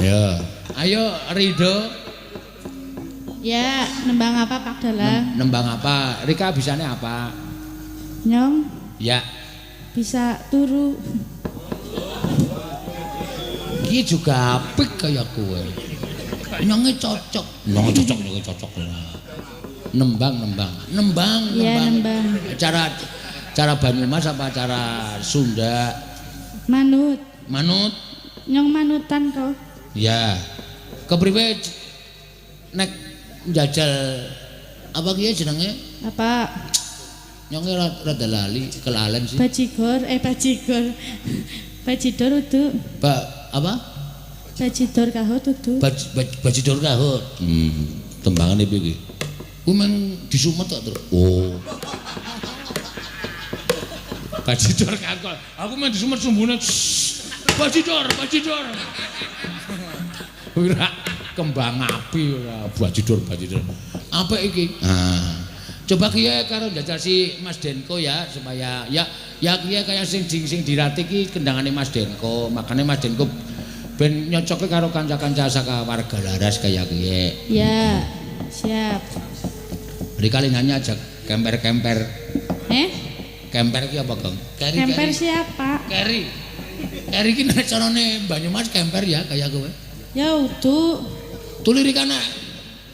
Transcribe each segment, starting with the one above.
Ya, ayo Rido. Ya, nembang apa Pak Dalang? Nembang apa? Rika bisanya apa? Nyong. Ya. Bisa turu. Ki juga apik kaya kowe. Nyonge cocok. Nyonge cocok. Nembang. Iya, nembang. Cara Banyumas apa cara Sunda? Manut. Nyong manutan kok. Ya. Kepriwe nek njajal apa ki jenenge? Apa? Nyonge rada lali, kelalen sih. Bajidor. Bajidor udu. Apa? Bajidor kahut udu. Bajidor kahut. Tembangane piye ki? Ku men disumet tok terus. Oh. Bajidor kahut. Aku men disumet sumbune. Bajidor. Ora kembang api ora bajidor. Apa iki? Coba kiye karo njajal si Mas Denko ya supaya ya kiye kaya sing dilatih ki kendangane Mas Denko. Makane Mas Denko ben nyocoke karo kanca-kanca saka warga Laras kaya kiye. Ya, siap. Rika nyanyi aja kemper-kemper. Kemper ki apa, Gong? Kemper siapa? Keri ki nek carane Banyumas kemper ya kaya kowe. Ya udu. Tuli rikane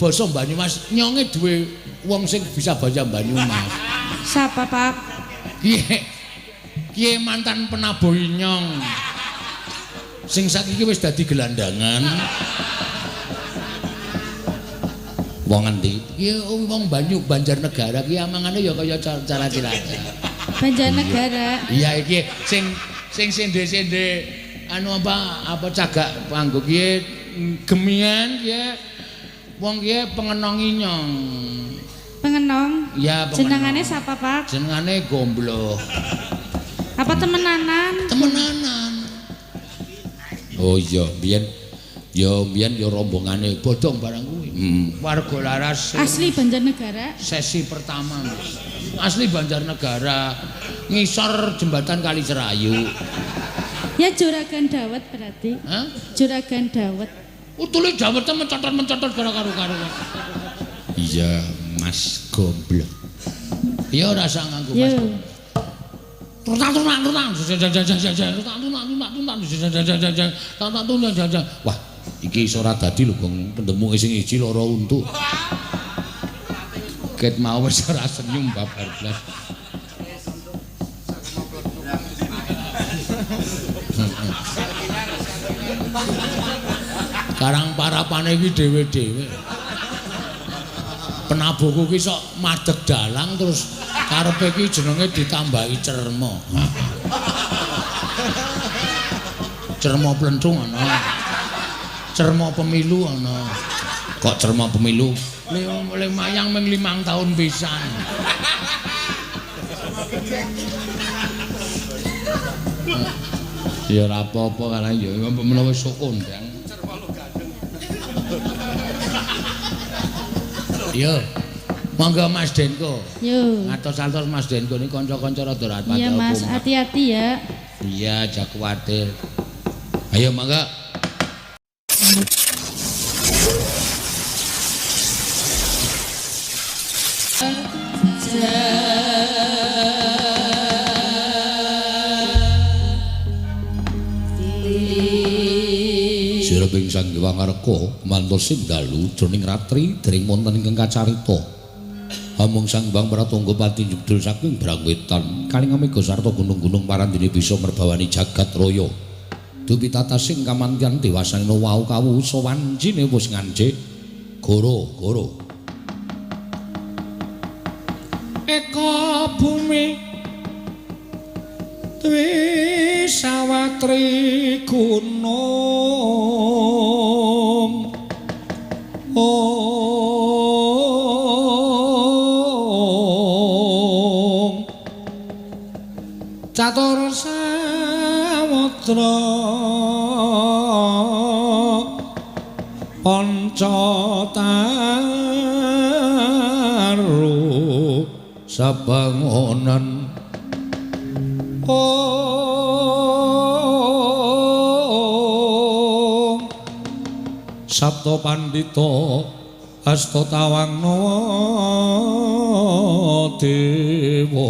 basa Banyumas nyonge duwe wong sing bisa basa Banyumas. Siapa, Pak? Kiye mantan penabuh nyong. Sing saiki wis dadi gelandangan. Wong endi? Kiye wong Banjarnegara ki amangane ya kaya cara Cilacap. Banjarnegara. Iya iki sing sende-sende anu apa cagak panggo kiye gemian kiye wong kiye pengenongi nyong. Pengenong? Iya, pengenong. Jenengane siapa, Pak? Jenengane Gombloh. Apa temenanan? Oh iya, biyen ya rombongane bodong barang kuwi. Warga Laras. Asli Banjarnegara? Sesi pertama. Asli Banjarnegara. Ngisor jembatan Kali Serayu. Ya Juragan Dawet berarti. Hah? Juragan Dawet. Utule Dawetnya mencotot karo. Iya, Mas Gombloh. Ya ora usah nganggo Mas. Wah, iki iso ora dadi lho, Gong. Pendemu sing iji lara untu. Ket mau wis ora senyum babar blas. Karang parapane iki dhewe-dhewe. Penabuhku ki sok madeg dalang terus karepe ki jenenge ditambahi cerma. Cerma plenthung ana. Cerma pemilu ana. Kok cerma pemilu? Le mayang ming 5 tahun pisan. Ya ora apa-apa kan ya menawa sok kondang. Yo. Monggo Mas Denko. Yo. Ngatos-atos Mas Denko ini kanca-kanca rada rapat. Iya Mas, hati-hati ya. Iya, aja kuwatir. Ayo mangga. Sireping Sang Hyang Arka mantos sing dalu jroning ratri dering wonten ingkang kacarita. Amung Sang Hyang Pratangga pati judul saking Brangwetan kaling mega sarta gunung-gunung parandene bisa merbawani jagat raya. Dupi tatasing kamantian dewasana wau kawusa wancine wis ngancik goro-goro. Eka bumi Dwi sawatri gunung catur samudra panca taru sabangunan Sabto Pandito Asta Tawangna Dewa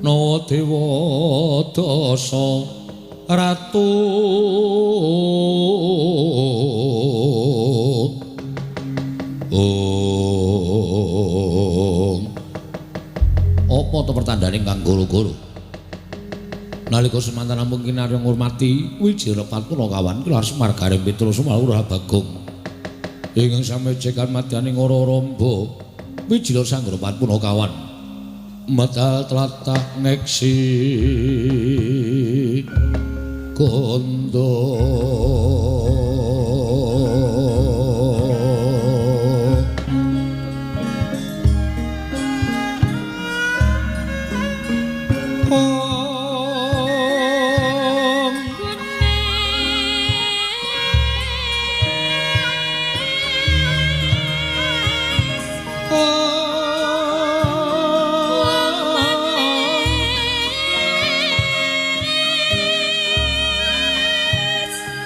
Nawa Dewa Dasa Ratu Apa to pertandane kang goro-goro nalika semanten namung kinarya ngurmati Wijaya Patmunakawan kelar Semar Gareng Petrus Malurah Bagong ingkang samejekan madyaning ora ramba Wijaya Sanggara Patmunakawan medal tlatah ngeksi kondo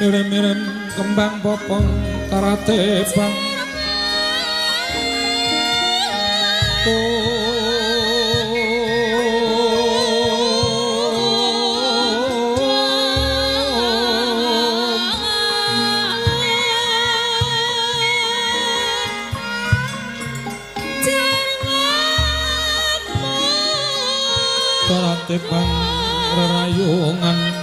Mirem-mirem kembang popong karate bang karate bang rerayungan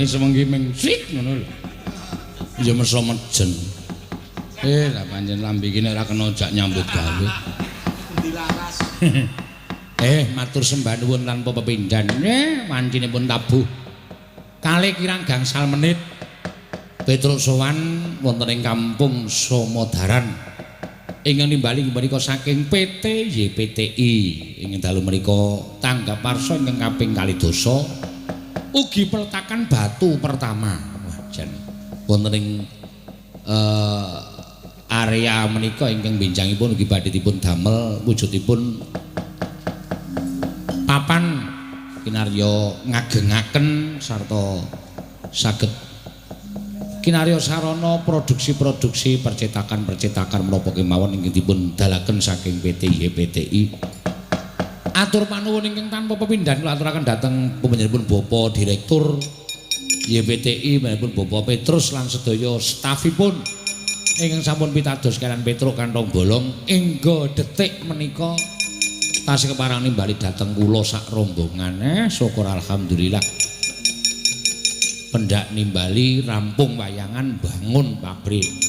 Dene semenggi ming sik ngono lho. Ya meso mejen. Lah pancen lambe iki nek ora kena jak nyambut gawe. Dilaras. Matur sembah nuwun tanpa pepindhan. Wancinipun tabuh. Kalih kirang gangsal menit. Petruk sowan wonten ing Kampung Somodaran. Ingkang nimbali menika saking PT YPTI. Ing dalu menika tanggap warsa ingkang kaping 2 ugi peletakan batu pertama. Wah, jan wonten ing area menika ingkang benjangipun ugi badhe dipun damel wujudipun papan kinarya ngagengaken sarta saged kinarya sarana produksi-produksi percetakan-percetakan menapa kemawon ingkang dipun dalaken saking PT YPTI. Atur panuwun ingkang tanpa pepindhan kula aturaken dhateng panjenenganipun Bapak Direktur YPTI menipun Bapak Petrus lan sedaya stafipun ingkang sampun pitados kalian Petruk kantong bolong engga detik menika tasih keparang nimbali dhateng kula sak rombongan. Syukur alhamdulillah. Pendak nimbali rampung wayangan bangun pabrik.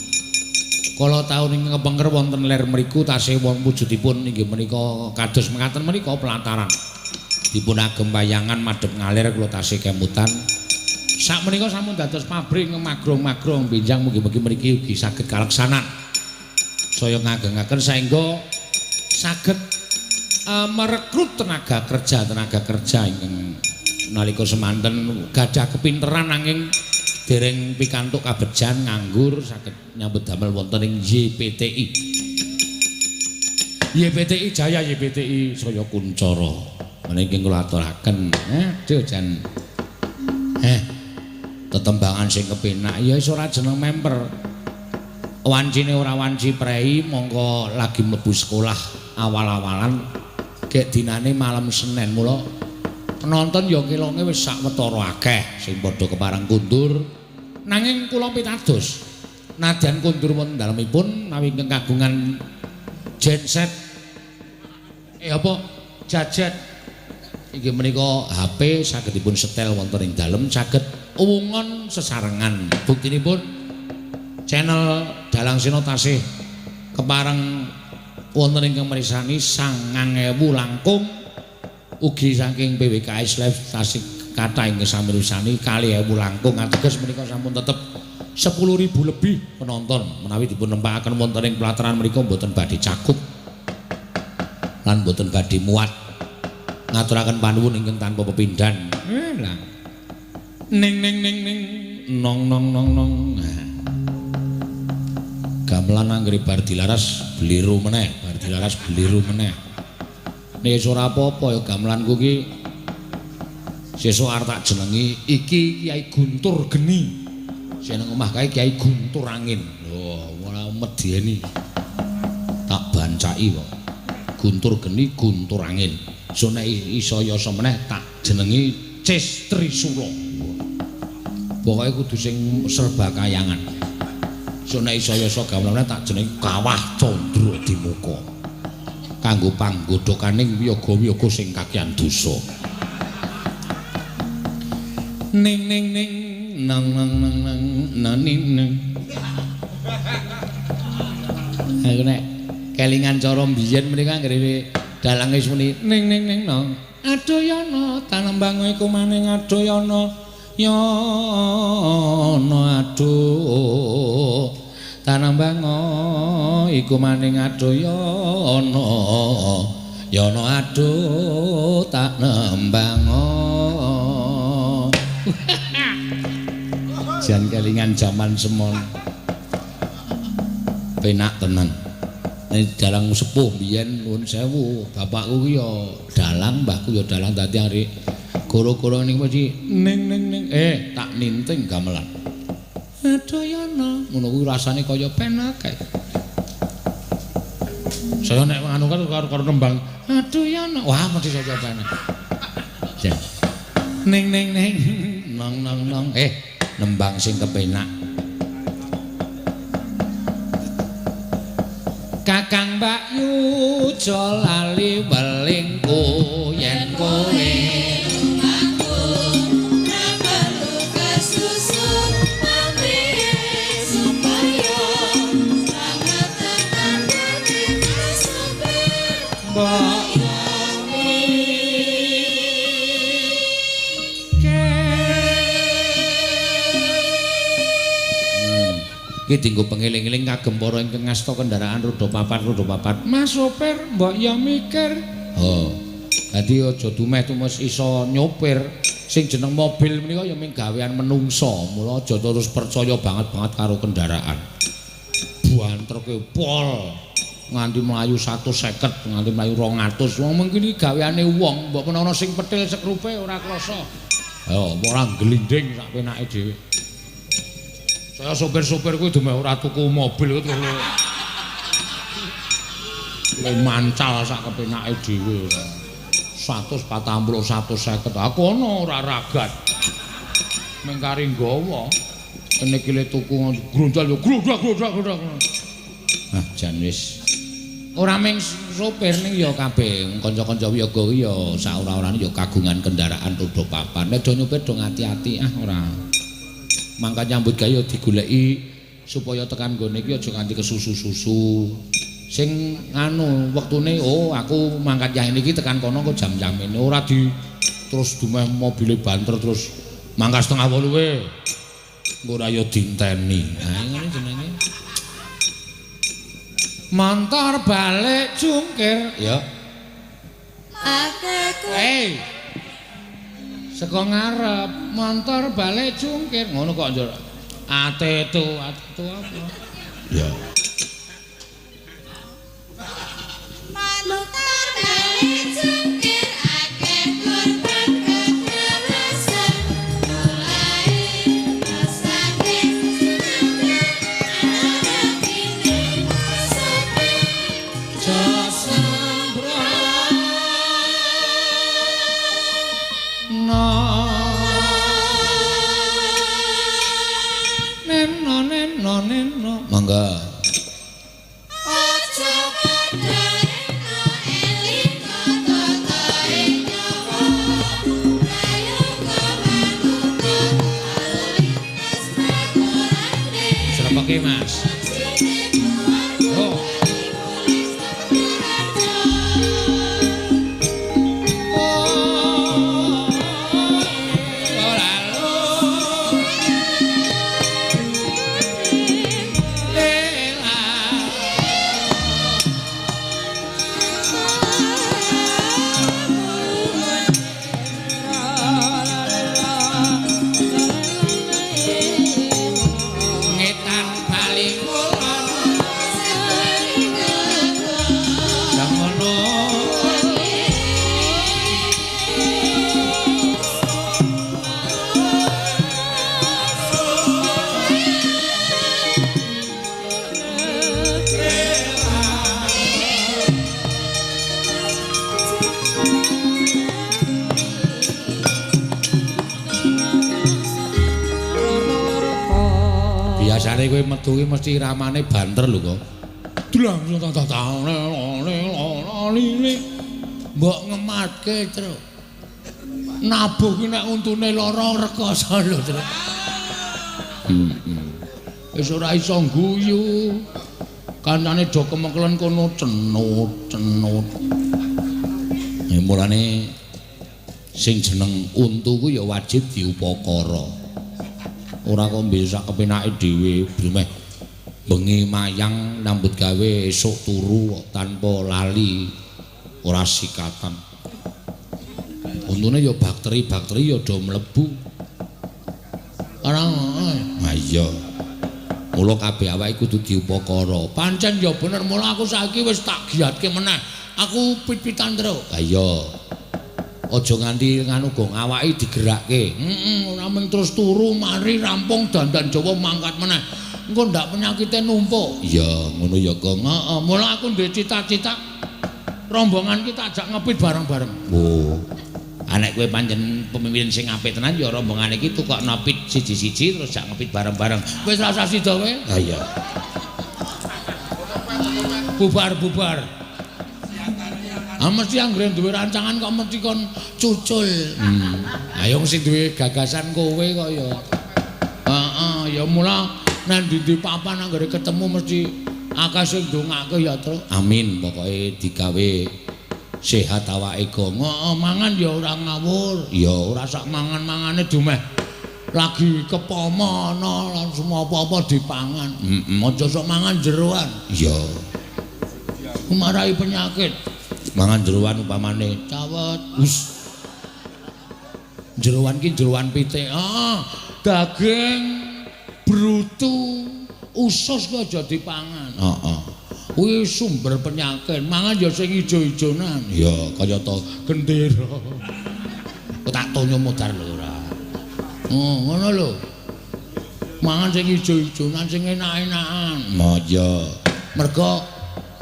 Kala taun ing kepengker wonten ler mriku tasih wujudipun inggih menika kados mekaten menika pelataran. Dipun agem wayangan madhep ngalir kula tasih kemutan. Sak menika sampun dados pabrik ngemagrong-magrong benjang mugi-mugi mriki ugi saged kaleksanan. Saya ngagengaken saengga saged merekrut tenaga kerja ingkang nalika semanten gadah kepinteran nanging dereng pikantuk kabejan nganggur saged nyambut damel wonten ing YPTI. YPTI Jaya YPTI saya kuncara. Meniki kula aturaken. Aduh jan. Tetembangan sing kepenak ya wis ora jeneng member. Wancine ora wanci prei mongko lagi mlebu sekolah awal-awalan gek dinane malam Senin mula penonton ya kelonge wis sawetara akeh sing padha keparang kundur nanging kula pitados nadyan kundur wonten dalemipun mawi ingkang kagungan genset jajet inggih menika HP saged dipun setel wonten ing dalem saged uwungon sesarengan buktinipun channel Dalang Sena tasih kepareng wonten ingkang mirsani 9.000 langkung ugi saking PWKS Live tasih kathah ingkang sami mirsani 2.000 langkung ateges menika sampun tetep 10.000 lebih penonton menawi dipun nempakaken wonten ing pelataran menika mboten badhe cakup lan mboten badhe muat ngaturaken panuwun ingkang tanpa pepindhan ning nong gamelan anggere bar dilaras bliru meneh nek ora apa-apa ya gamelanku ki sesuk arep tak jenengi iki Kiai Guntur Geni sing nang omah kae Kiai Guntur Angin lho ora medeni tak bancaki kok Guntur Geni Guntur Angin so nek iso yasa meneh tak jenengi Cis Trisula pokoke kudu sing serba kayangan so nek iso yasa gamelan tak jenengi Kawah Candra Dimuka kanggo panggodhokaning wiyaga-wiyaga sing kakian dosa ning nang aku nek kelingan cara mbiyen mriki anggere dalang wis muni ning nang adoyana tanembang iku maning adoyana aduh tanembang iku maning adoyana aduh tak nembang jan kelingan jaman semon penak tenan dalang sepuh biyen nuwun sewu bapakku ki ya dalang mbahku ya dalang dadi arek goro-goro ning mesti ning tak ninting gamelan adoyana ngono kuwi rasane kaya penak kae saya nek anu karo nembang adoyana wah mesti saya penak ning nang nembang sing kepenak Kakang Mbak Yu lali welingku yen kowe aku perlu Mbok iki dienggo pengeling-eling kagem para ingkang ngasta kendaraan roda papat. Mas sopir, mbok ya mikir. Oh. Dadi aja dumeh-tumes iso nyopir. Sing jeneng mobil menika ya mung gawean menungsa, mula aja terus percaya banget karo kendaraan. Buantreke pol nganti mlayu 150, nganti mlayu 200. Wong mengki iki gaweane wong, mbok menawa sing petil sekrupe ora krasa. Ya, ora glinding sak penake dhewe. Saya sopir-sopir kuwi dumeh ora tuku mobil kuwi mancal sak kepenake dhewe. 140 150 aku ono ora ragat. Mengkari nggawa. Kene kile tuku grondal yo grodak. Ah jan wis. Ora mung sopir ning ya kabeh kanca-kanca wiyaga kuwi ya saora-orane ya kagungan kendaraan roda papat. Nek do nyopir do ngati-ati ora. Mangka nyambut gawe digoleki supaya tekan gone iki aja nganti kesusu-susu. Sing anu wektune aku mangkat yang iki tekan kono kok jam-jam ini ora di terus dumeh mobile banter terus mangkat 7:30 we. Engko ora ya dinteni. Ha ngene jenenge. Montor balik jungkir ya. Hei. Saka ngarep montor balik jungkir ngono kok njur ate itu apa ya montor balik jungkir akeh korban kekerasan mulai rasane anak ini sepi Neno mangga aja padha elingo totoe nyawa ayo kamanungkut alintas maturane serapake Mas oh biasane kowe metu ki mesti ramane banter lho kok. Dlang mbok ngematke, Tru. Nabuh ki nek untune lara rekoso lho, Tru. Wis ora iso guyu. Kancane do kemengkelen kono cenut. Mulane sing jeneng untu ku ya wajib diupakara. Ora kok bisa kepenake dhewe brumeh bengi mayang nyambut gawe esuk turu tanpa lali ora sikatan. Untune ya bakteri ya do mlebu. Ora iya. Mula kabeh awake kudu diupakara. Pancen ya bener mula aku saiki wis tak giatke meneh. Aku pit-pitan terus. Ha iya. Aja nganti nganu gong awake digerakke. Ora mung terus turu mari rampung dandan Jawa mangkat meneh. Engko ndak penyakite numpuk. Iya, ngono ya, Gong. Heeh, mula aku duwe cita-cita rombongan kita ajak ngepit bareng-bareng. Oh. Anek kowe pancen pemimpin sing apik tenan ya rombongan iki tukokno pit siji-siji terus jak ngepit bareng-bareng. Wis rasa sida kowe? Ha iya. Bubar. Mesti anggere duwe rancangan kok mesti kon cucul. Ayo sing duwe gagasan kowe kok ya. Heeh, ya mula nang ndi papan anggere ketemu mesti akeh sing ndongake ya, Tru. Amin, pokoke digawe Sehat awake Gong. Mangan ya ora ngawur. Ya ora sak mangan-mangane dumeh lagi kepomana lan semua apa-apa dipangan. Aja sok mangan jeroan. Iya. Marai penyakit. Mangan jeroan upamane cawet. Jeroan ki jeroan pitik. Daging brutu usus kok aja dipangan. Kuwi sumber penyakit. Mangan ya sing ijo-ijonan. Ya kaya to gendera. Kok tak tonyo modar lho ora. Ngono lho. Mangan sing ijo-ijonan sing enak-enakan. Iya. Mergo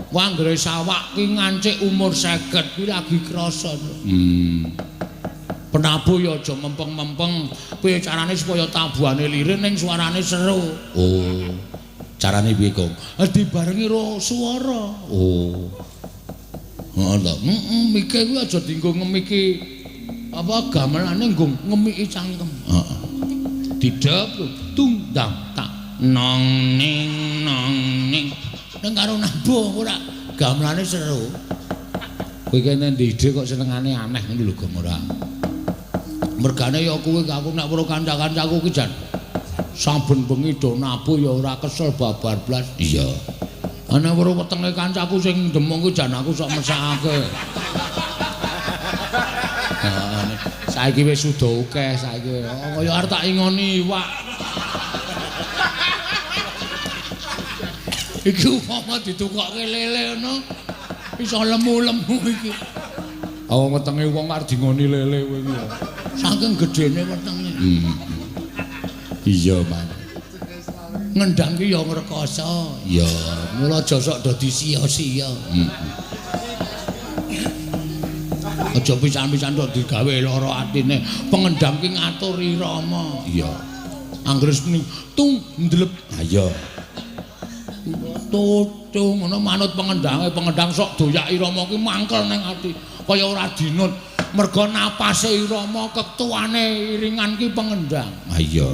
wanggere sawak ki ngancik umur 50 kuwi lagi krasa. Penabuh ya aja mempeng-mempeng. Piye carane supaya tabuhane lirin ning suarane seru. Oh. Carane piye, Kong? Dibarengi ro swara. Oh. Ngono. Mike kuwi aja dienggo ngemiki apa gamelane nggo ngemiki cangkem. Heeh. Didep tung dang tak nong ning ning karo nabuh ora gamelane seru. Kowe kene ndide kok senengane aneh ngono lho, Gong ora. Mergane ya kuwi aku nek weruh kanca-kancaku ki jan saben bengi do nabuh ya ora kesel babar blas. Iya. Ana weruh wetenge kancaku sing demung ki jan aku sok mesakake. Saiki wis suda akeh saiki. Kaya arep tak ingoni iwak. Iki upama ditukokke lele ngono iso lemu-lemu iki. Awang wetenge wong arep dingoni lele kowe iki. Saking gedene wetenge. Iya, Mas. Ngendang ki ya ngrekoso. Iya, mula aja sok dadi sia-sia. Aja pisan-pisan tok digawe lara atine. Pengendang ki ngatur irama. Iya. Anggres muni tung ndlep. Ha iya. Tutung ngono manut pengendang sok doyak irama ki mangkel ning ati. Kaya ora dinut. Mergo napase irama ketuane iringan ki pengendang. Ha iya.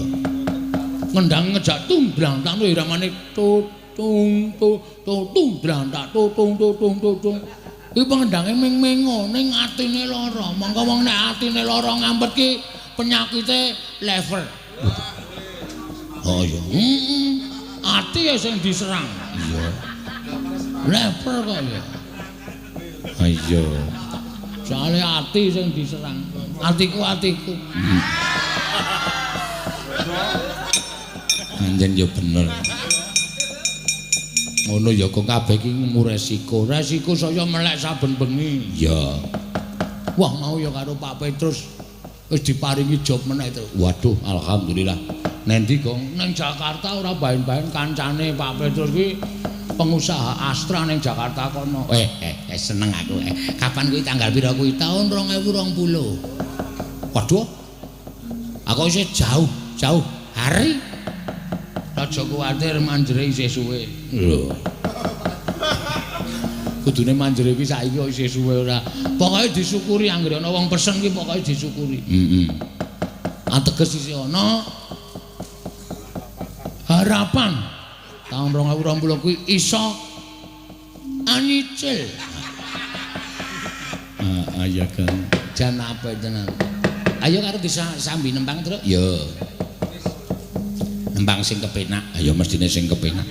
Ngendang ngejak tumbrang tak iramane tutung tutung tak tutung tutung. Iki pengendange ming-mingo ning atine lara. Mangko wong nek atine lara ngampet ki penyakite lever. Oh iya. Ati ya sing diserang. Iya. Lever kok ya. Ha iya. Soale ati sing diserang. Atiku. Anjen ya bener. Ngono ya kok kabeh iki ngemu resiko. Resiko saya melek saben bengi. Ya. Wah mau ya karo Pak Petrus wis diparingi job meneh to. Waduh, alhamdulillah. Nendi Gong? Nang Jakarta ora baen-baen kancane Pak Petrus kuwi pengusaha Astra ning Jakarta kono. Seneng aku. Kapan kuwi tanggal pira kuwi? Tahun 2020. Waduh. Aku isih jauh hari. Aja kuwatir manjere isih suwe. Lho. Kudune manjere iki saiki kok isih suwe ora. Pokoke disyukuri anggere ana wong pesen ki pokoke disyukuri. Ateges isih ana harapan tahun 2020 kuwi iso anyicil. Ayo kan. Jan apa tenan. Ayo karo disambi nembang terus. Ya. Nembang sing kepenak, ayo mestine sing kepenak.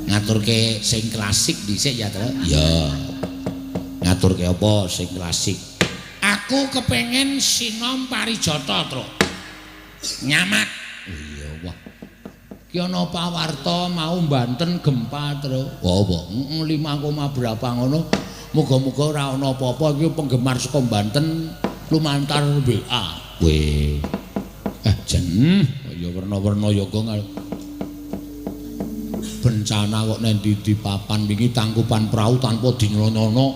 Ngaturke sing klasik dhisik ya, Tru? Ya. Ngaturke apa sing klasik? Aku kepengen sinom parijata, Tru. Nyamat. Iya, wah. Ki ana pawarta mau Banten gempa, Tru. Wah, apa? 5, berapa ngono. Muga-muga ora ana apa-apa iki penggemar saka Banten lumantar WA. Weh. Jen, ya werna-werna ya Gong. Bencana kok nek ndi papan wingi tangkupan prau tanpa dinylono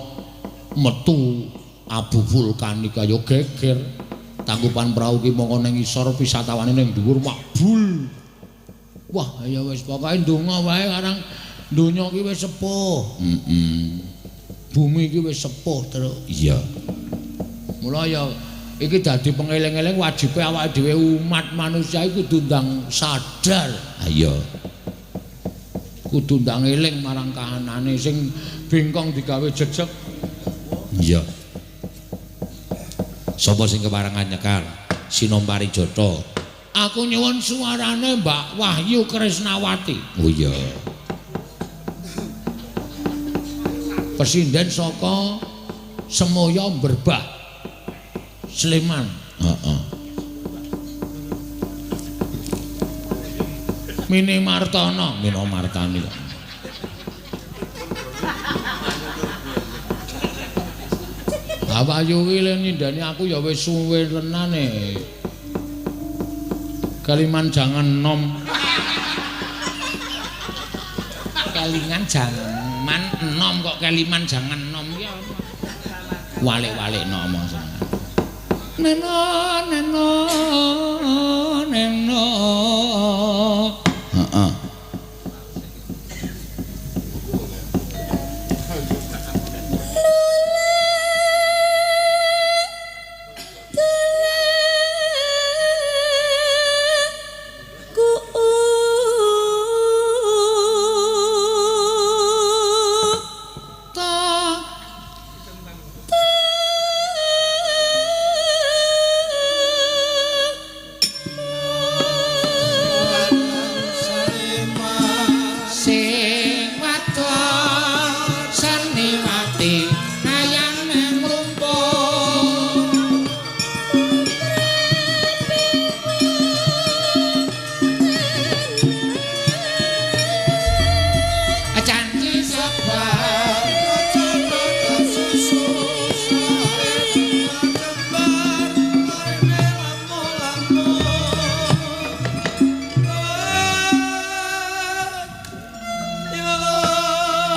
metu abu vulkanik kaya geger. Tangkupan prau ki mongko ning isor wisatawane ning dhuwur mabul. Wah, ya wis pokoke ndonga wae karang donya ki wis sepuh. Bumi ki wis sepuh terus. Iya. Mula ya iki dadi pengeling-eling wajibe awake dhewe umat manusia iku kudu ndang sadar. Ayo. kudu ndang eling marang kahanane sing bengkong digawe jejeg. Iya. Sapa sing keparengan nyekar? Sinombari Jata. Aku nyuwun suarane Mbak Wahyu Krisnawati. Oh iya. Presiden saka Semoyo Berbah Sleman. Heeh. Mini Martana, Mino Martani. Apa yo ki le nyindani aku ya wis suwe tenane. Kaliman jangan nom. Kelingan jangan nom kok kaliman jangan nom ya. Walik-walik nom seneng. Neno neno neno. Heeh.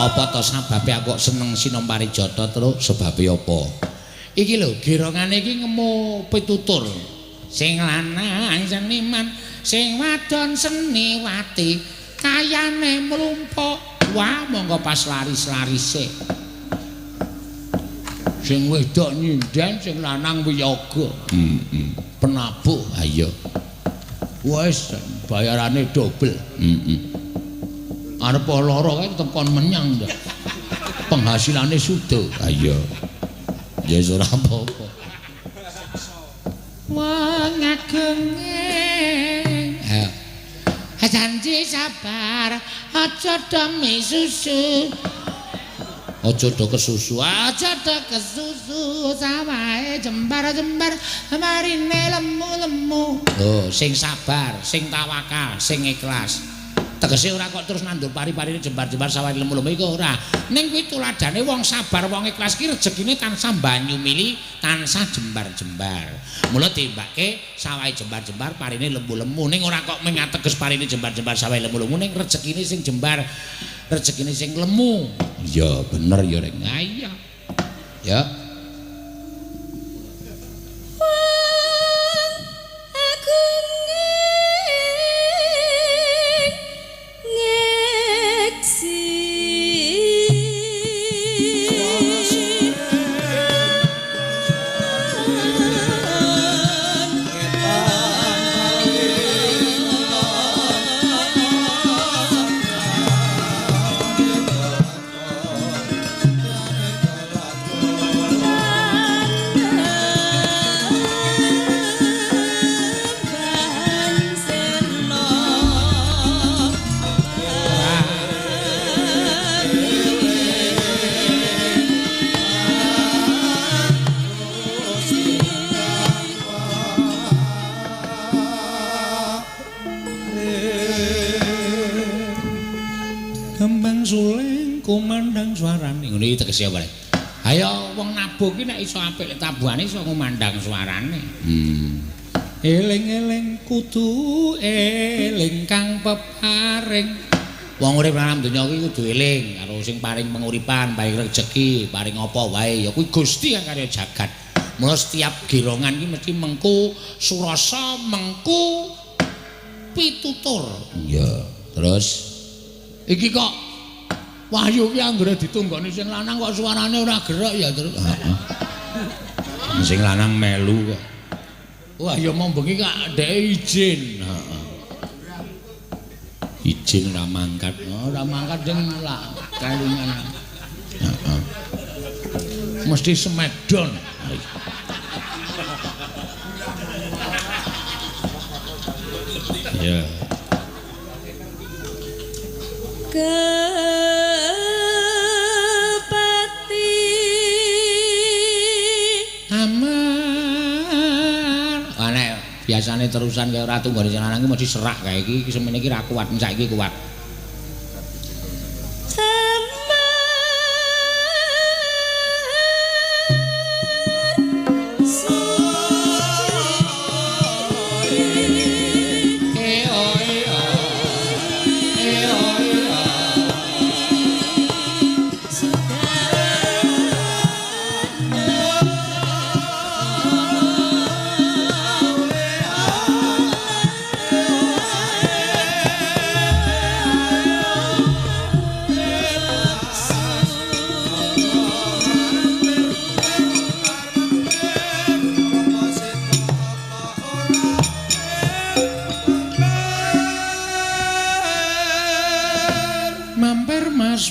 Apa to sababe aku kok seneng Sinombari Jata terus sebabe apa? Iki lho gerongane iki ngemu pitutur. Sing lanang seniman, sing wadon seniwati, kayane mlumpuk. Wah, monggo pas laris-larise. Sing wedok nyinden, sing lanang wiyaga. Penabuh, ayo. Wes bayarane dobel. Arep lara kae tekon menyang ndak. Penghasilane sudo. Ayo. Ya wis ora apa-apa. Wong agenge. Ayo. Janji sabar, aja demi susu. Aja do kesusu, aja do kesusu, sawae jembar-jembar, marine lemu-lemu. Oh, sing sabar, sing tawakal, sing ikhlas. Tegese ora kok terus nandur pari-parine jembar-jembar sawahe lemu-lemu iku ora. Ning kuwi tuladane wong sabar, wong ikhlas ki rejekine tansah banyu mili, tansah jembar-jembar. Mula timbake sawahe jembar-jembar parine lemu-lemu. Ning ora kok mung ateges parine jembar-jembar sawahe lemu-lemu ning rejekine sing jembar, rejekine sing lemu. Iya, bener ya Rek. Iya. Ya. Kumandang suarane ngono iki tegese apa? Ayo wong nabuh ki nek iso apik tabuhane iso ngumandang suarane. Eling-eling kudu eling kang peparing. Wong urip nang donya iki kudu eling karo sing paring penguripan, paring rejeki, paring apa wae ya kuwi Gusti kang karya jagat. Mula setiap girongan iki mesti mengku surasa, mengku pitutur. Iya, terus iki kok Wahyu ki anggere ditunggoni sing lanang kok suarane ora gerak ya terus. Heeh. Sing lanang melu kok. Wah ya mau bengi kak dhek izin. Heeh. Jin ra mangkat. Ora mangkat sing lah kelingan. Heeh. Mesti semedon. Ya. Kepati Amar. Nek biasane terusan kaya ratu nggone lanang iki mesti serak kae iki semene iki ra kuat, saiki kuat.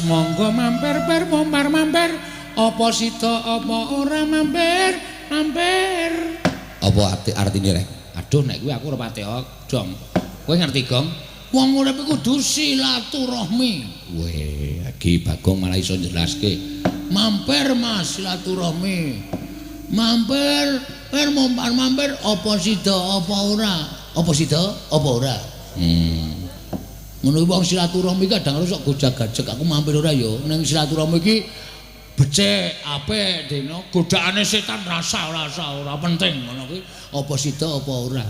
Monggo mampir mampir apa sida apa ora mampir apa artine rek aduh nek kuwi aku ora pati dong kowe ngerti gong wong urip iku kudu silaturahmi weh iki Bagong malah iso njelaske mampir Mas silaturahmi mampir mampir apa sida apa ora ngono wong silaturahmi kadang sok gojag-gajeg aku mampir ora ya ning silaturahmi iki becik apik dene godhaane setan rasa ora penting ngono kuwi apa sida apa ora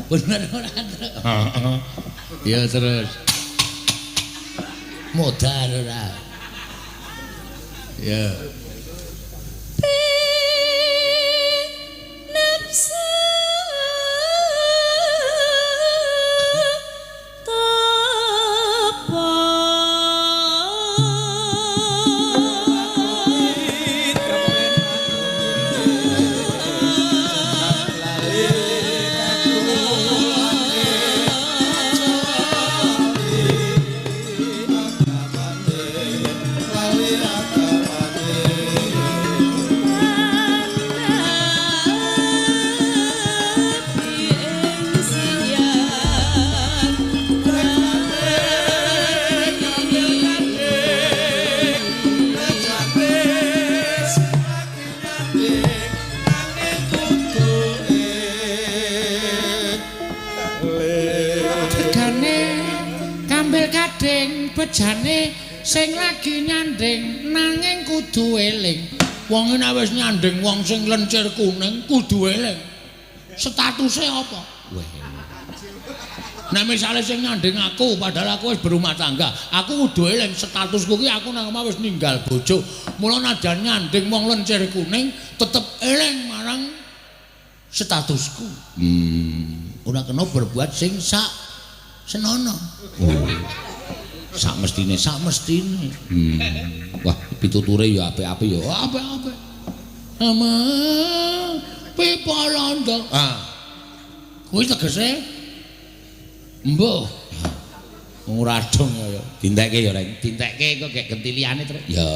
bener ora heeh ya terus modal ora ya bejane sing lagi nyanding nanging kudu eling wong nek wis nyanding wong sing lencir kuning kudu eling statuse apa weh nek misale sing nyanding aku padahal aku wis berumah tangga aku kudu eling statusku ki aku nang omah wis ninggal bojo mula najan nyanding wong lencir kuning tetep eling marang statusku ora kena berbuat sing sak senono sak mestine wah pituture ya apik-apik ya apik-apik ama pipalondo kuwi tegese mbuh ora dong ya dintekke ya reng dintekke kok gek genti liyane terus ya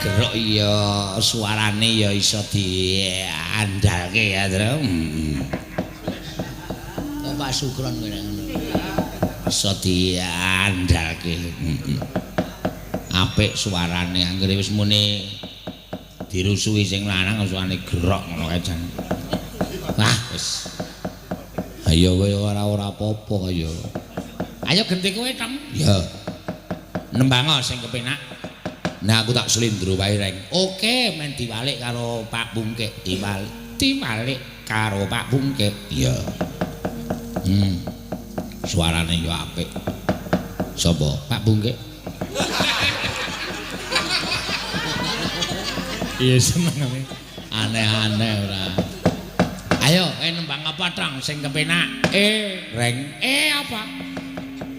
gerok ya suarane ya iso diandalke ya Tru. Kok Pak Sukron ngono. Iso diandalke. Apik suarane anggere wis muni dirusuhi sing lanang suarane gerok ngono kae jan. Wah wis. Ayo kowe ora apa-apa kaya. Ayo genti kowe Tom. Ya. Nembango sing kepenak. Nah aku tak slindro wae reng. Oke, men diwalik karo Pak Bungkek, diwalik karo Pak Bungkek. Iya. Suarane yo apik. Sapa? Pak Bungkek. Iya seneng aneh-aneh ora. Ayo, nembang apa Trang sing kepenak? Reng. Apa?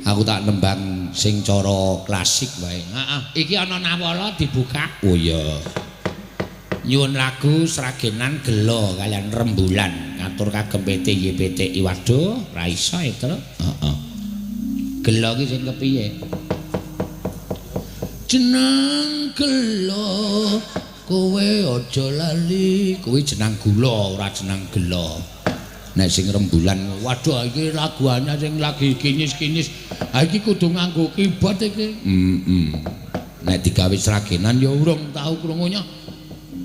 Aku tak nembang sing cara klasik wae. Heeh. Iki ana nawala dibuka. Oh iya. Nyuwun lagu Sragenan Gelo kalian Rembulan ngatur kagem PT YPTI. Waduh, ra iso itu. Heeh. Gelo ki sing kepiye? Jeneng Gelo kowe aja lali, kowe jeneng gula ora jeneng gelo. Nek sing Rembulan, waduh iki lagu anyar sing lagi kinyis-kinyis. Ha iki kudu nganggo keyboard iki. Nek digawe Sragenan ya urung tau krungunya.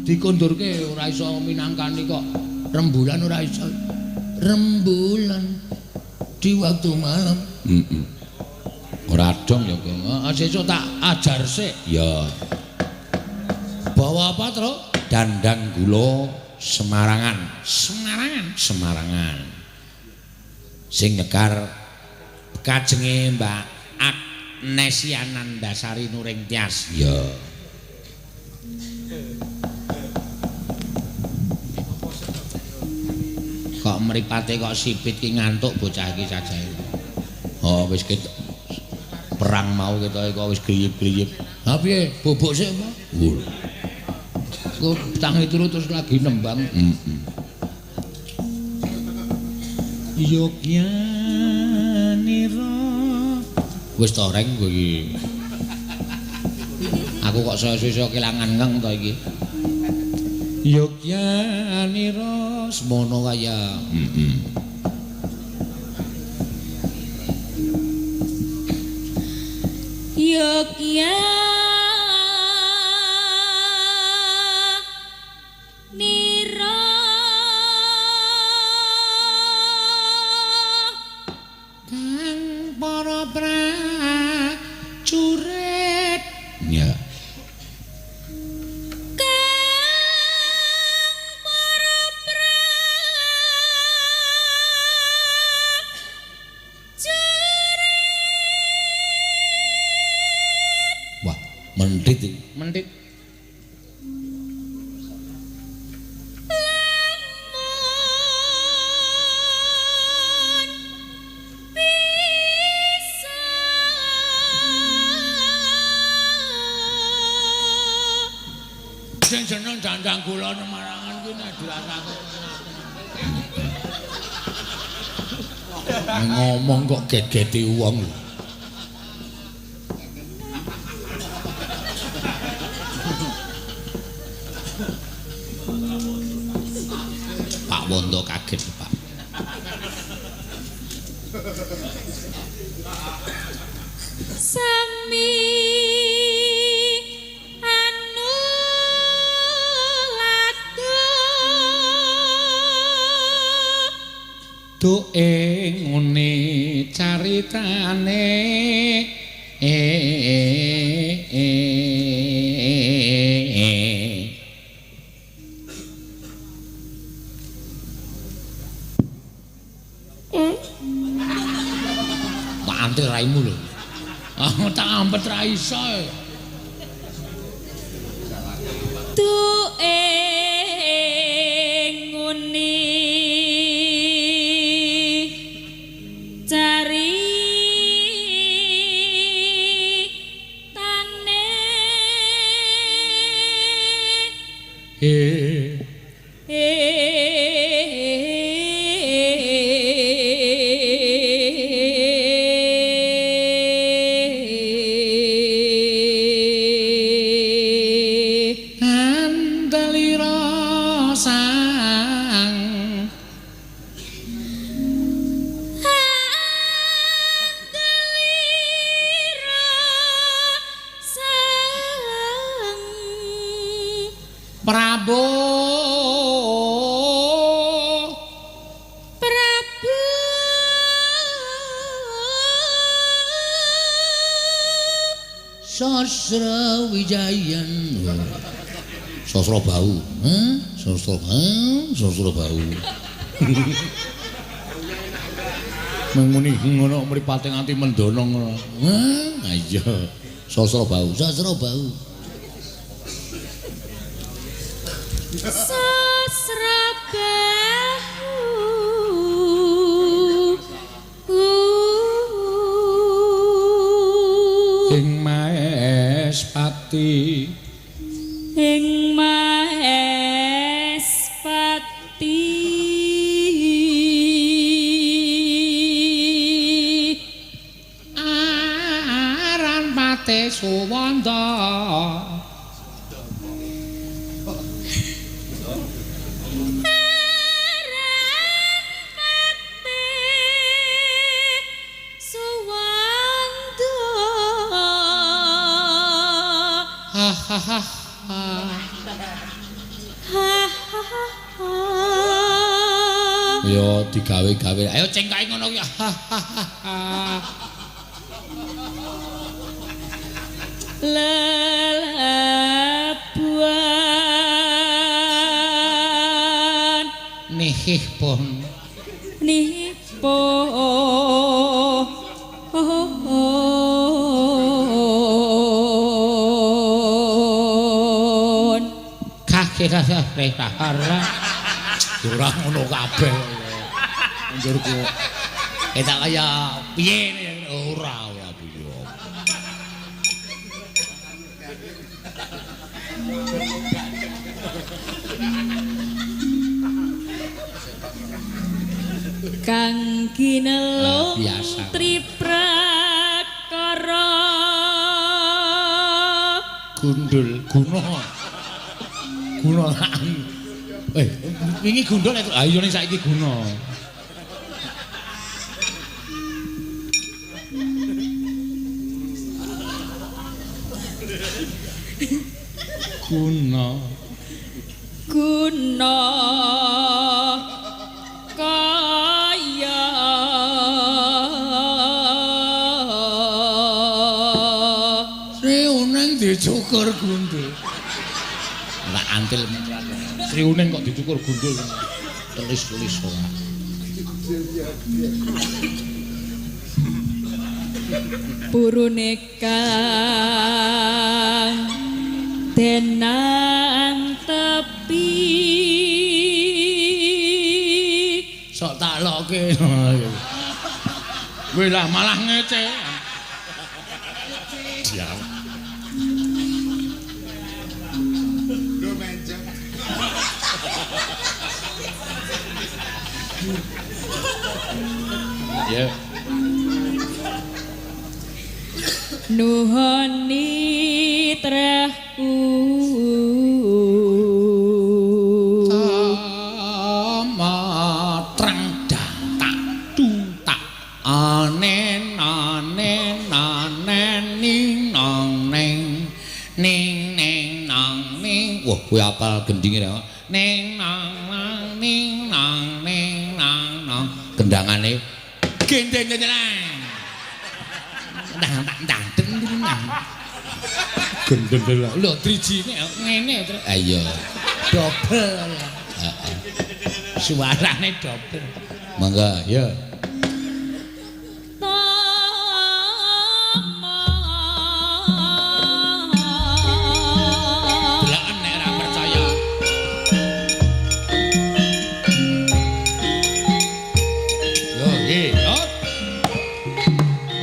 Dikondurke ora iso minangkani kok. Rembulan ora iso. Rembulan di waktu malam. Ora dong ya kok. Sesuk tak ajar sik. Ya. Bawa apa tro? Dandang gula Semarangan. Sing nyekar kajenge Mbak Agnesia Nandasari Nuring Tias. Ya. Kok mripate kok sipit ki ngantuk bocah iki sajae. Oh wis perang mau kita kok wis griyip-griyip. Ha piye? Bobok sik apa? Kok tangi turu terus lagi nembang. Yogyaniro. Wis to reng kowe iki. Aku kok sesuk kelangan ngeng to iki. Yogyaniro semono kaya. Kang para prajurit. Ya. Wah, mendit iki. Mendit. Sing jeneng dandang gula Semarangan ki nek dirasake ngomong kok get-geti wong lho. Pak Wondo kaget, Pak. Sami Duke ngene caritane Pak antil raimu lho. Tak ampet ra iso. Duke ngene Sasra Wijayan. Sasra bau. Sasra bau. Mengmuni ngono mripate nganti mendono ngono. Ha iya. Sasra bau. Sasra bahu Ing Maespati ing Maespati aran pate suwanda Yo digawe-gawe. Ayo cengkae ngono ki. Lelabuan Nihih pun. nipo Kakek rehara. Ora ngono kabeh. Njurku. Eta kaya piye ora piye. kang kinelung biasa. triprakara Gundul guna. Gunaan. Wingi gundul nek ayo ning saiki guna. Guna. guna kaya Sriuning dicukur gundul. Ora antil Sriuning kok dicukur gundul. Telis-telis ora. purune kang tenan tepi Sok tak loke. Kowe lah malah ngece. Diam. Ya. nuhoni trahku Matrang datak tutak anen anen anen ning nang neng ning neng nang ning. Wah, kowe apal gendinge rek. Ning nang nang ning nang ning nang nang. Gendangane gendeng-gendengan. Ndang ndang deng deng. Gendeng lho drijine ngene terus. Ayo. Double. Heeh. Suarane double. Mangga, ya. Delakan nek ora percaya. Yo, yo.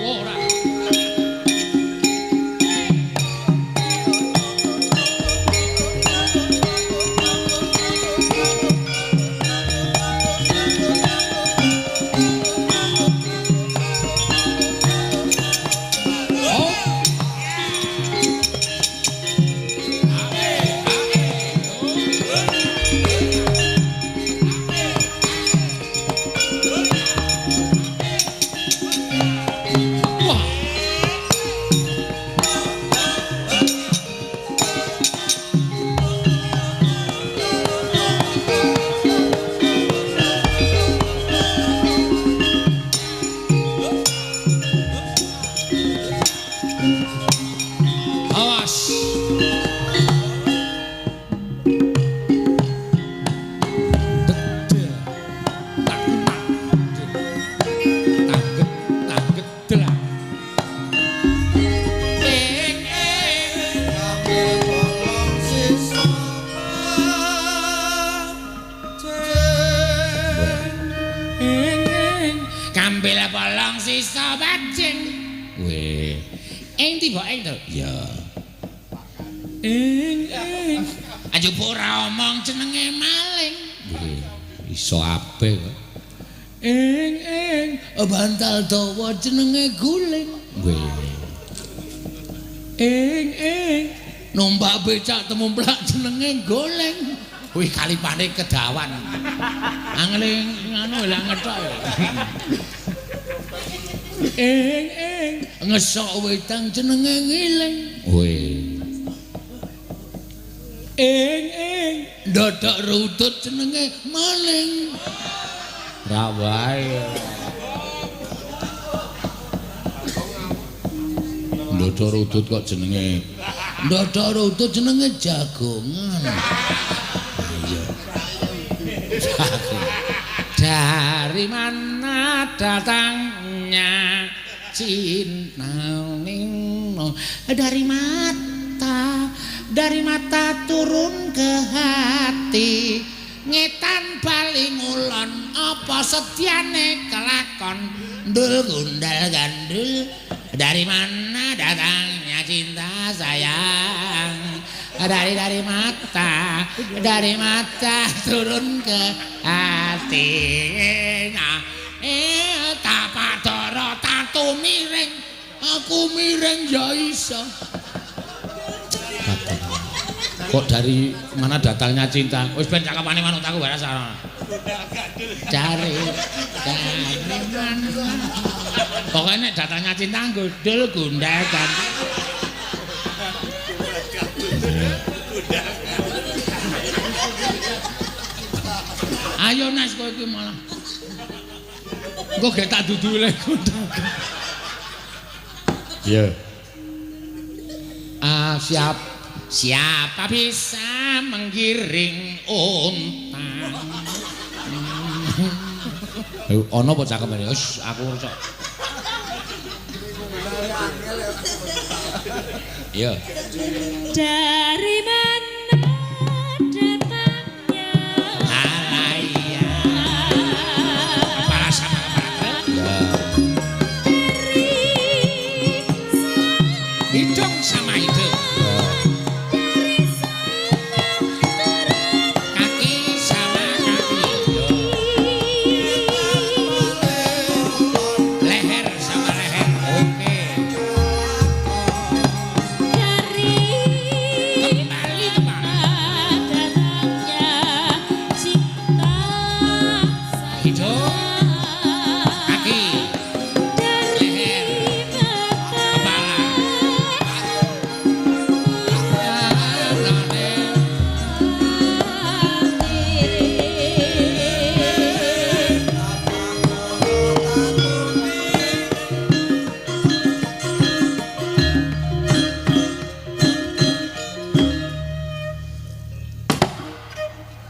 Ora. bisa bajing. Weh. Ing tiba ing to. Ya. Aja ora omong jenenge maling. Weh. Iso apik kok. Bantal dawa jenenge guling. Weh. Numpak becak temumplak jenenge goleng. Wih kalipane kedawan. Angele ngono lah ngethok. Ngesok wedang jenenge ngiling. Weh. Ndodok rutut jenenge maling. Ra wae. Ndodok rutut kok jenenge. Ndodok rutut jenenge jagongan. Dari mana datangnya cinta nino? Dari mata turun ke hati. Ngetan bali ngulon apa setiane kelakon ndul gundal gandul. Dari mana datangnya cinta sayang? Dari mata turun ke hati. Nah, tapadara tatu miring, aku miring ya iso. Kok dari mana datangnya cinta? Wis ben cakapane manut aku wae sarana. Dari mana? Pokoknya datangnya cinta gundul gundal kan. Ayo Nas kowe iki malah. Engko gek tak dudule kundang. Ya. Siapa bisa menggiring unta? Ono apa cakepane? Wis aku cok. Iya. Dari mana datangnya? Alaya. Kepala sama kepala. Ya. Hidung sama hidung. Kaki sama kaki. Leher sama leher. Oke. Kembali Datangnya cinta hidung, kaki, leher, kepala.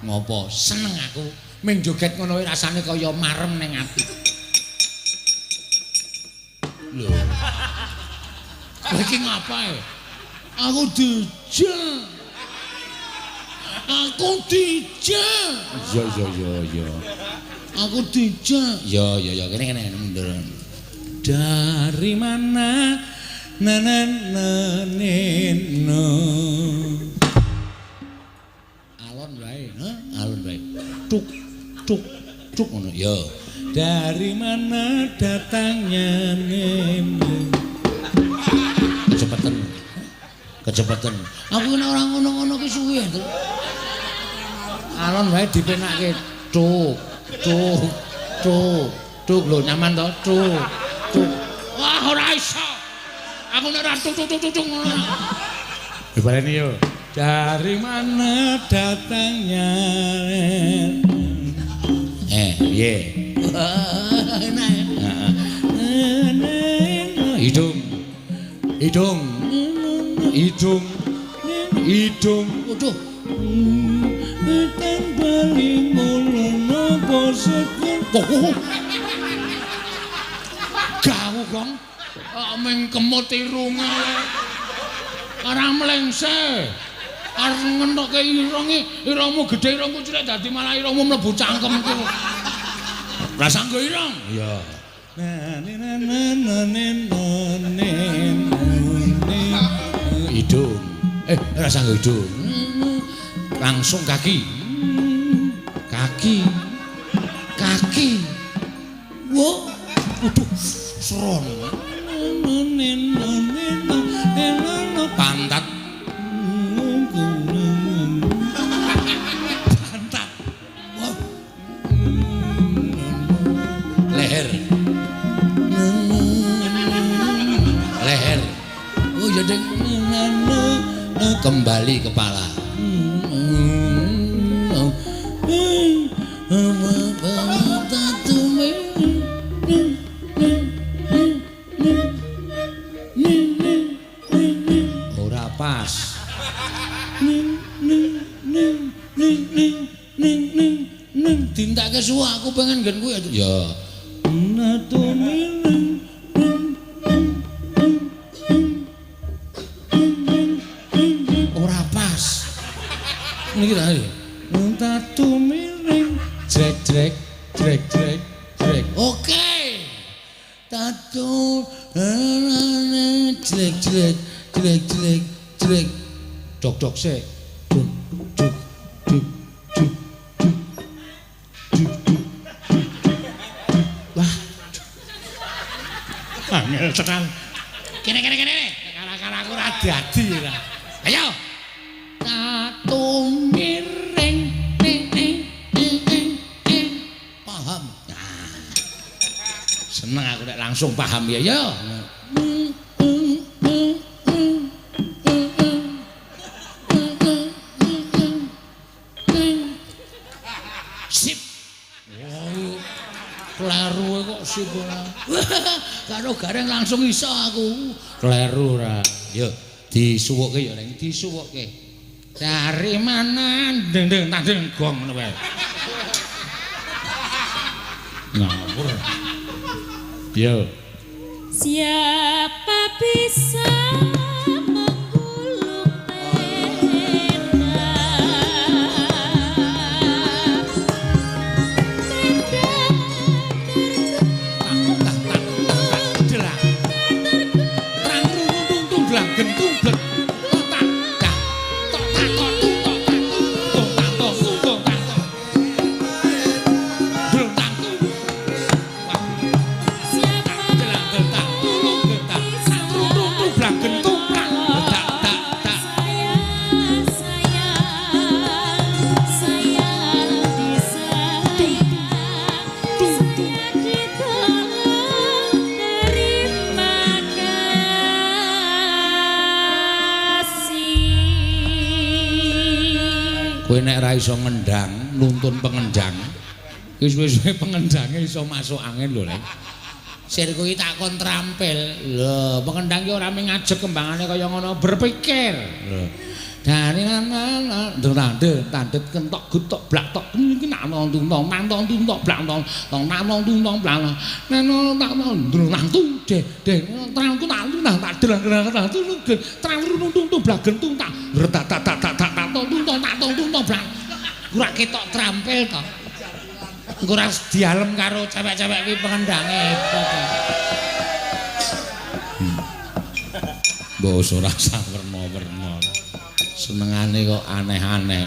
Ngopo seneng aku ming joget ngono kuwi rasane kaya marem ning ati. Lho. Kowe iki ngapae? Aku dijak. Iya. Aku dijak. Ya kene mundur. Dari mana nanananeno. Alon wae, alon wae. Tuk ngono. Ya. Dari mana datangnya nemu. Kecepatan. Aku kena orang ngono-ngono ki suwe to. Alon wae dipenakke tuk lho nyaman to tuk. Wah ora iso. Aku nek ora tuk ngono. Dibaleni yo. Dari mana datangnya? Piye? Hidung. Waduh. Tanbali ngono bosekku. Gawu kong. Meng kemut irunge. Ora mlengse. Arep ngentokke irungmu gedhe irungku cilik dadi malah irungmu mlebu cangkemku. Ra sanggo irung? Iya. Idung. Ora sanggo idung. Langsung kaki. Kaki. Kaki. Wo. Waduh, seron. Pantat. Pantat. Wah. Leher. Leher. Oh ya deng. Kembali kepala. Ora pas. Tindake suwe aku pengen nggen kuwi ya. Ora pas. Niki ta. Tatu miring jrek jrek jrek jrek jrek. Oke. Tatu jrek jrek jrek jrek jrek. Dok dok sik. Duk duk duk duk duk. Wah. Angel tekan. Kene. Kala-kala aku ora dadi ora. Ayo. Tatu miring paham. Nah. Seneng aku nek langsung paham ya yo. Sip. Wow. Kleru kok sip ora. Karo gareng langsung iso aku. Kleru ora. Yo disuwukke ya ning disuwukke. Dari mana deng tandeng gong ngono wae. Ngawur. Yo. Siapa bisa menggulung tenda Kowe nek ra iso ngendang, nuntun pengendang. Wis suwe-suwe pengendange iso masuk angin lho, Lek. Sir kuwi takon trampil. Lho, pengendang ki ora mung ngajeg kembangane kaya ngono, berpikir. Lho. Dari tandet kentok gutok blak tok iki nak nonton nantong tuntok blak nantong blak nano tak nang tung de trangku tak nang tak derang trang nuntung blak gentung tak retak tuntok blak ora ketok trampil to engko ora dialem karo cewek-cewek iki pengendange hebat mbok ora sawerna-werna senengane kok aneh-aneh.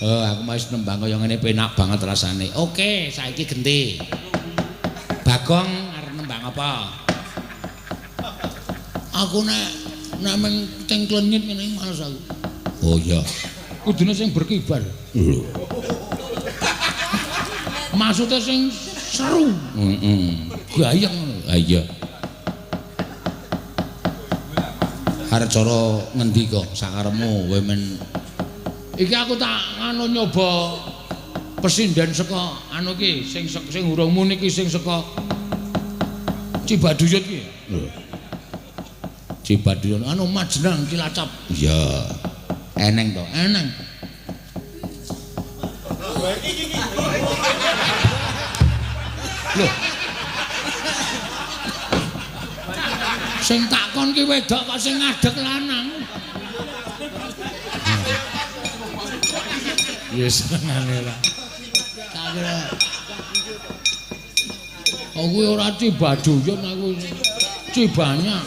Aku wis nembang kaya ngene penak banget rasane. Oke, saiki genti. Bagong arep nembang apa? Aku nek meng ting klenyit ngene males aku. Oh iya. Kudune sing berkibar. Maksudnya sing seru. Gayeng. Ah iya. Arep cara ngendi kok sakarepmu kowe men iki aku tak anu nyoba pesinden saka anu ki sing urung muni ki sing saka Cibaduyut ki lho Cibaduyut anu Majnang Cilacap iya eneng to eneng lho sing takon ki wedok kok sing ngadeg lanang. Ya senengane lah. Tak kira. Aku ora cibadoyon aku. Cibanyak.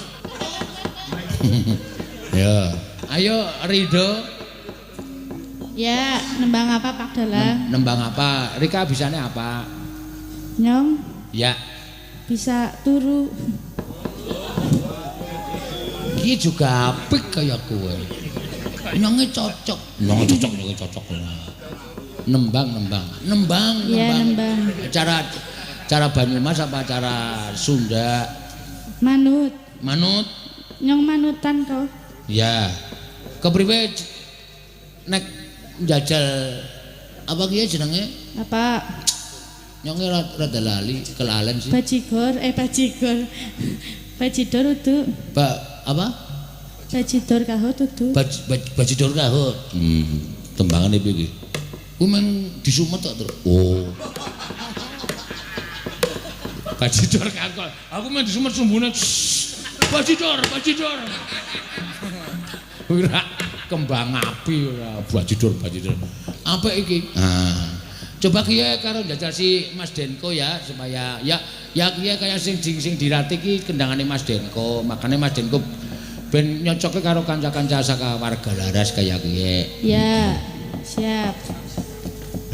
Ya. Ayo Rido. Ya, nembang apa Pak Dalang? Nembang apa? Rika bisanya apa? Nyong Ya. bisa turu. Ki juga apik kaya kowe. Nyonge cocok. Nyong cocok. Nembang. Ya, nembang. Cara Banyumas apa cara Sunda? Manut. Manut? Nyong manutan kok. Ya. Kepriwe nek njajal apa ki jenenge? Apa? Nyonge rada lali, kelalen sih. Bajigor. Bajidor udu. Apa? Bajidor kahut udu. Bajidor kahut. Tembangane piye iki? Ku men disumet tok, Tru. Oh. Bajidor kahut. Aku men disumet sumbune. Bajidor. Ora kembang api ora bajidor. Apa iki? Coba kiye karo njajal si Mas Denko ya supaya ya kiye kaya sing dilatih ki kendangane Mas Denko. Makane Mas Denko ben nyocoke karo kanca-kanca saka warga Laras kaya kiye. Ya, siap.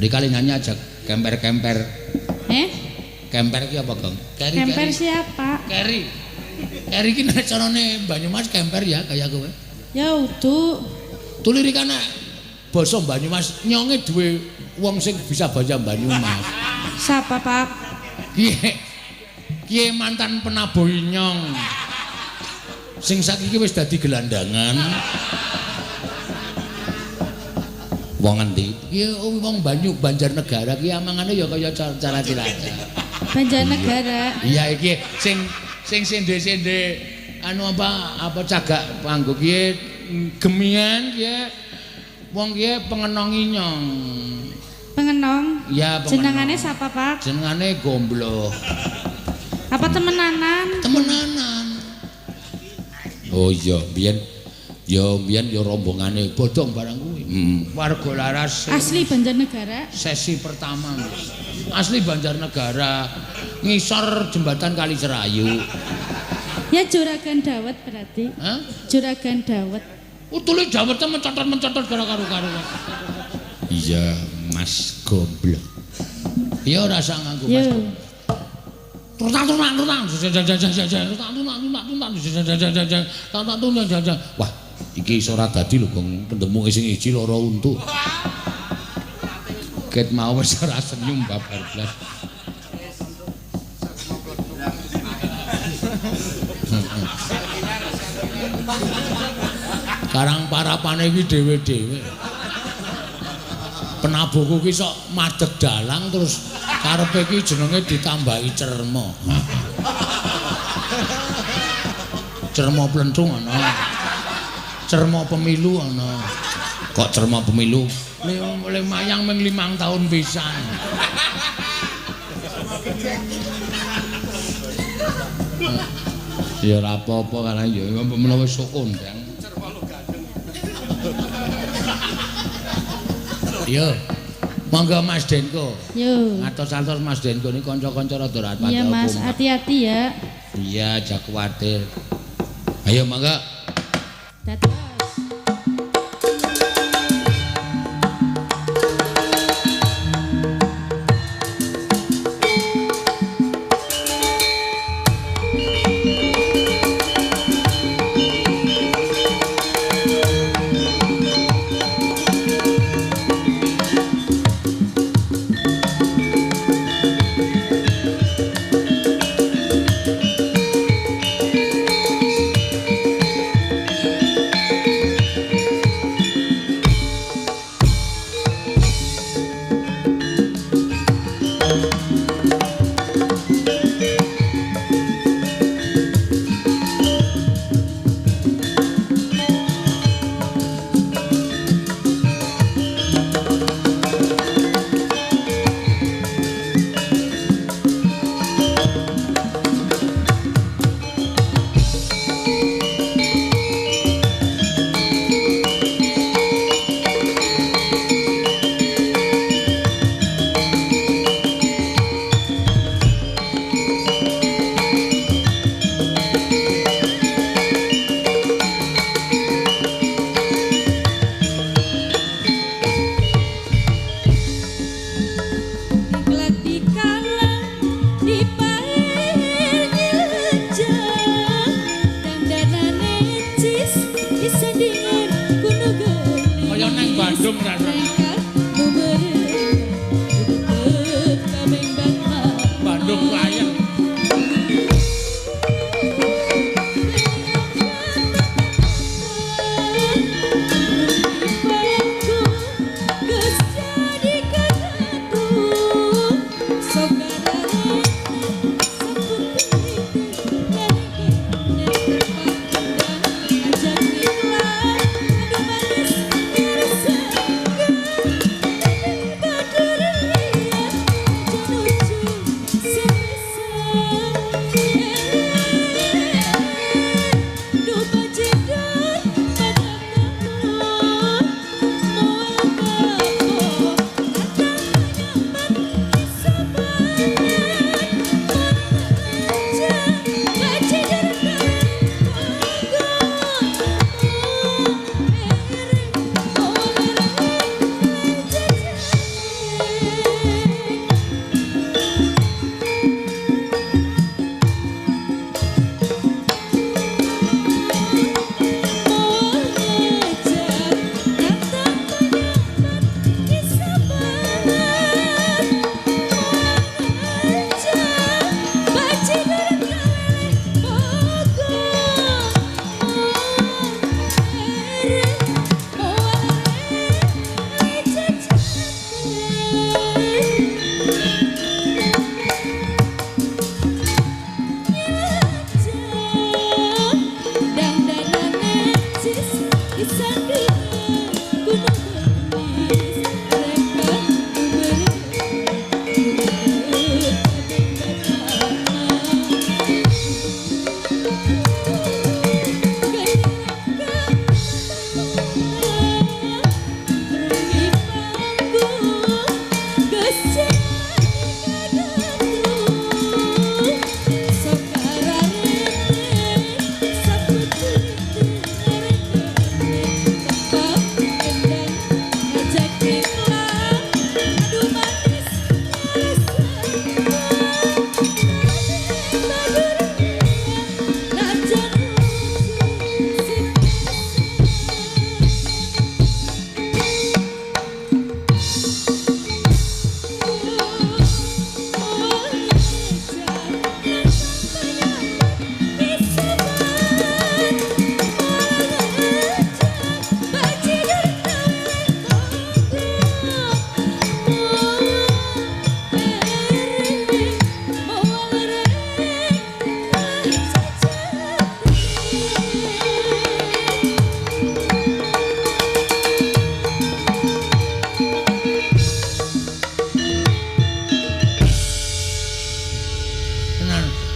Rikali nyanyi aja kemper-kemper. Kemper ki apa, Gong? Kemper siapa? Keri ki nek carane Banyumas kemper ya kaya kowe. Ya udu. Tuli rikane basa Banyumas nyonge duwe wong sing bisa basa Banyumas. Siapa Pak? Kiye mantan penabuh nyong. Sing saiki wis dadi gelandangan. Wong endi? Kiye wong Banjarnegara ki amangane ya kaya cara Cilacap. Banjarnegara. Iya iki sing sende-sende anu apa cagak panggo kiye gemian kiye wong kiye pengenongi nyong. Pengenong. Iya, pengenong. Jenengane siapa Pak? Jenengane Gombloh. Apa temenanan? Temenanan. Oh iya, biyen rombongane Bodong barang kuwi. Warga Laras. Asli Banjarnegara. Sesi pertama. Asli Banjarnegara. Ngisor jembatan Kali Serayu. Ya Juragan Dawet berarti. Hah? Juragan Dawet. Utule dawetnya mencotot karo-karo. iya Mas Gombloh. Ya ora usah nganggo Mas. Yo. Wah, iki iso ora dadi lho, Gong. Pendemu sing iji lara untu. Ket mau wis ora senyum babar blas. Karang parapane iki dhewe-dhewe. Penabuhku ki sok madeg dalang terus karepe ki jenenge ditambahi cerma. Cerma plenthung ana. Cerma pemilu ana. Kok cerma pemilu? Le mayang ming 5 tahun pisan. Ya ora apa-apa karena ya menawa sok kondang. Yo. Monggo Mas Denko. Yo. Ngatos-atos Mas Denko ini kanca-kanca rada rapat. Iya Mas, hati-hati ya. Iya, aja kuwatir. Ayo monggo. Dados.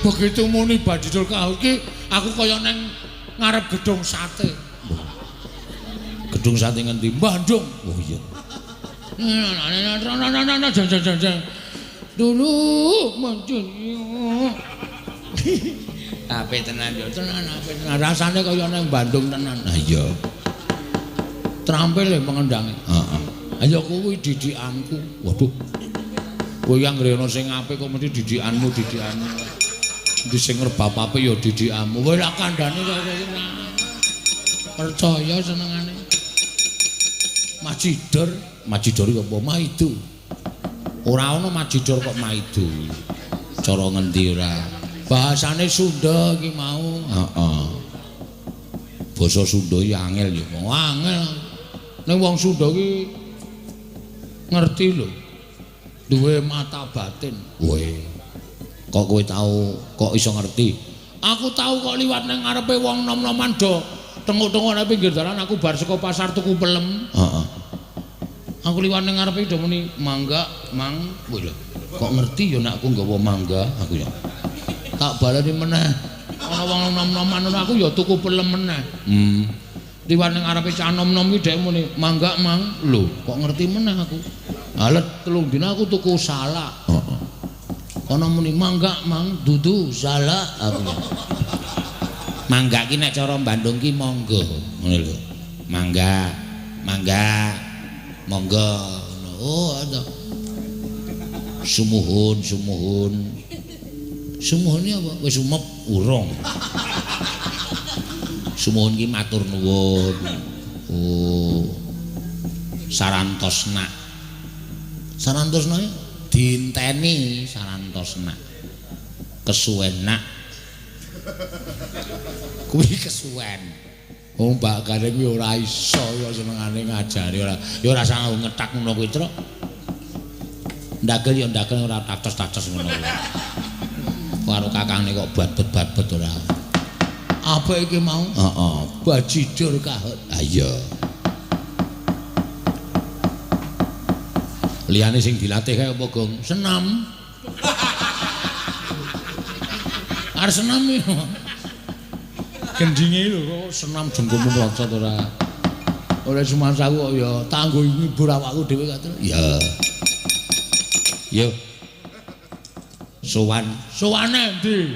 Begitu muni Badidul Kahut ki aku kaya neng ngarep gedung sate. Gedung sate ngendi? Bandung. Oh iya. Dulu muncul. Apik tenan yo, tenan apik tenan. Rasane kaya nang Bandung tenan. Nah iya. Trampil e pengendange. Heeh. Ayo kuwi didikanku. Waduh. Kowe yang ngrene sing apik kok mesti didikanmu. Di sing rebab apik ya didikanmu. Kowe lak kandhane kaya ngono. Percaya senengane. Majidor iki apa maidu? Ora ana majidor kok maidu. Cara ngendi ora? Bahasane Sunda iki mau. Heeh. Basa Sunda iki angel ya. Angel. Ning wong Sunda iki ngerti lho. Duwe mata batin. Weh. Kok kowe tau kok iso ngerti? Aku tahu kok liwat nang ngarepe wong nom-noman do. Tengok-tengok nang pinggir dalan aku bar saka pasar tuku pelem. Heeh. Aku liwat nang ngarepe do muni mangga, mang. Wih lho. Kok ngerti ya nek aku nggawa mangga aku ya. Tak baleni meneh. Ana wong nom-noman aku ya tuku pelem meneh. Liwat nang ngarepe cah nom-nom iki dhek muni mangga, mang. Lho, kok ngerti meneh aku. Halet telung dina aku tuku salak. Heeh. Ana muni mangga, mang, dudu salak aku. Mangga ki nek cara Bandung ki monggo, ngono lho. Mangga, monggo. Oh, ada. Sumuhun. Sumuhun iki apa? Wis umep urung. Sumuhun ki matur nuwun. Oh. Sarantosna. Sarantosna Dinteni sarantosna. Kesuwenak. Kuwi kesuwen. Oh, Mbak Gareng kuwi ora iso ya senengane ngajari ora. Ya ora sang ngetak ngono kuwi, Truk. Ndagel ya ndagel ora tacos-tacos ngono kuwi. Karo kakangne kok babet-babet ora. Apa iki mau? Heeh. Bajidor Kahut. Ah iya. Liyane sing dilatih kaya apa, Gong? Senam. Arep senam iki. Gendinge lho kok senam jenggomu mlocot ora. Oleh sumasaku kok ya tanggo ngibur awakku dhewe kok. Ya. Yo. Sowan. Sowane endi?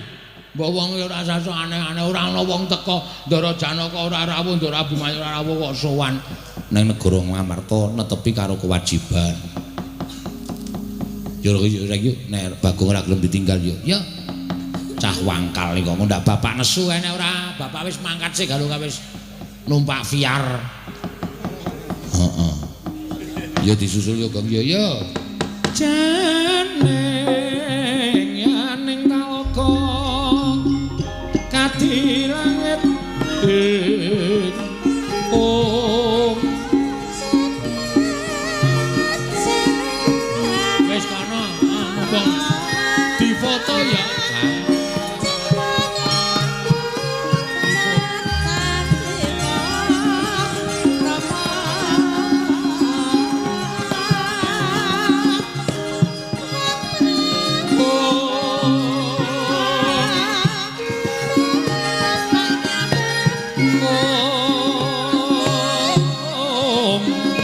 Mbok wong ya ora sasa aneh-aneh ora ana wong teko Ndara Janaka ora rawuh Ndara Abimanyu ora rawuh kok sowan Nang negara Ngamarta netepi karo kewajiban. Yo nek Bagong ora gelem ditinggal yo. Ya. Cah wangkal iki kok ndak bapak nesu ene ora. Bapak wis mangkat sih kalau wis numpak viar. Heeh. Yo disusul yo Gong yo. Jeneng yaning talaga kadi langit wis kono mumpung difoto ya.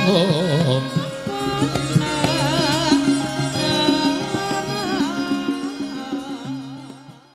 Oh